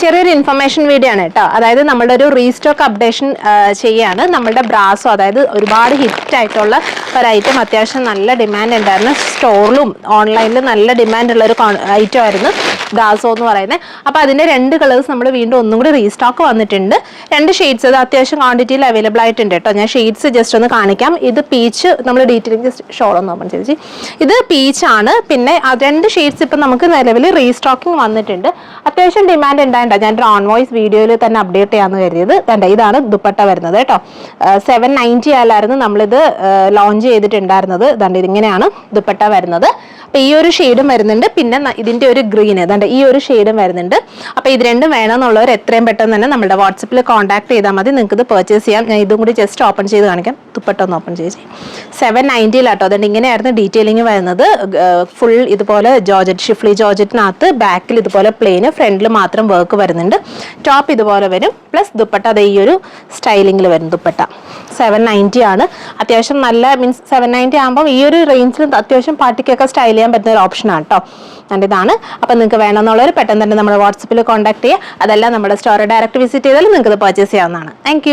ചെറിയൊരു information video ആണ് കേട്ടോ. അതായത് നമ്മുടെ ഒരു റീസ്റ്റോക്ക് അപ്ഡേഷൻ ചെയ്യാണ്. നമ്മുടെ ബ്രാസോ, അതായത് ഒരുപാട് ഹിറ്റ് ആയിട്ടുള്ള ഒരു ഐറ്റം, അത്യാവശ്യം നല്ല ഡിമാൻഡ് ഉണ്ടായിരുന്നു. സ്റ്റോറിലും ഓൺലൈനിലും നല്ല ഡിമാൻഡ് ഉള്ള ഒരു ഐറ്റം ആയിരുന്നു ബ്രാസോ എന്ന് പറയുന്നത്. അപ്പോൾ അതിൻ്റെ 2 കളേഴ്സ് നമ്മൾ വീണ്ടും ഒന്നും കൂടി റീസ്റ്റോക്ക് വന്നിട്ടുണ്ട്. 2 ഷെയ്ഡ്സ് അത് അത്യാവശ്യം ക്വാണ്ടിറ്റിയിൽ അവൈലബിൾ ആയിട്ടുണ്ട് കേട്ടോ. ഞാൻ ഷെയ്ഡ്സ് ജസ്റ്റ് ഒന്ന് കാണിക്കാം. ഇത് പീച്ച്, നമ്മൾ ഡീറ്റെയിലിംഗ് ഷോൾ ഒന്ന് ഓപ്പൺ ചെയ്ത്, ഇത് പീച്ചാണ്. പിന്നെ 2 ഷെയ്ഡ്സ് ഇപ്പം നമുക്ക് നിലവിൽ റീസ്റ്റോക്കിംഗ് വന്നിട്ടുണ്ട്. അത്യാവശ്യം ഡിമാൻഡ് ഉണ്ടായിട്ടുണ്ട്. ഞാൻ ഓൺ വോയിസ് വീഡിയോയിൽ തന്നെ അപ്ഡേറ്റ് ചെയ്യാമെന്ന് കരുതിയത്. ഇതാണ് ദുപ്പട്ട വരുന്നത് കേട്ടോ. 790 ആയാലായിരുന്നു നമ്മളിത് ലോഞ്ച് ചെയ്തിട്ടുണ്ടായിരുന്നത്. ഇതിങ്ങനെയാണ് ദുപ്പട്ട വരുന്നത്. അപ്പോൾ ഈ ഒരു ഷെയ്ഡും വരുന്നുണ്ട്, പിന്നെ ഇതിൻ്റെ ഒരു ഗ്രീൻ, ഈ ഒരു ഷെയ്ഡും വരുന്നുണ്ട്. അപ്പോൾ ഇത് രണ്ടും വേണമെന്നുള്ളവർ എത്രയും പെട്ടെന്ന് തന്നെ നമ്മുടെ വാട്സപ്പിൽ കോൺടാക്ട് ചെയ്താൽ മതി. നിങ്ങൾക്ക് ഇത് പർച്ചേസ് ചെയ്യാം. ഞാൻ ഇതും കൂടി ജസ്റ്റ് ഓപ്പൺ ചെയ്ത് കാണിക്കാം. ദുപ്പട്ട ഒന്ന് ഓപ്പൺ ചെയ്ത് 790 അതുകൊണ്ട് ഇങ്ങനെയായിരുന്നു ഡീറ്റെയിലിംഗ് വരുന്നത്. ഫുൾ ഇതുപോലെ ജോർജറ്റ്, ഷിഫ്ലി ജോർജറ്റിനകത്ത് ബാക്കിൽ ഇതുപോലെ പ്ലെയിന്, ഫ്രണ്ടിൽ മാത്രം വർക്ക് വരുന്നുണ്ട്. ടോപ്പ് ഇതുപോലെ വരും, പ്ലസ് ദുപ്പട്ട അത് ഈ ഒരു സ്റ്റൈലിങ്ങിൽ വരും. ദുപ്പട്ട 790 ആണ്. അത്യാവശ്യം നല്ല, മീൻസ് 790 ആകുമ്പോൾ ഈ ഒരു റേഞ്ചിൽ അത്യാവശ്യം പാർട്ടിക്കൊക്കെ സ്റ്റൈൽ ചെയ്യാൻ പറ്റുന്ന ഒരു ഓപ്ഷനാണ് കേട്ടോ. ഇതാണ്. അപ്പോൾ നിങ്ങൾക്ക് വേണമെന്നുള്ളവർ പെട്ടെന്ന് തന്നെ നമ്മുടെ വാട്സപ്പിൽ കോൺടാക്ട് ചെയ്യുക. അതെല്ലാം നമ്മുടെ സ്റ്റോർ ഡയറക്റ്റ് വിസിറ്റ് ചെയ്താലും നിങ്ങൾക്ക് ഇത് പർച്ചേസ് ചെയ്യാവുന്നതാണ്. താങ്ക്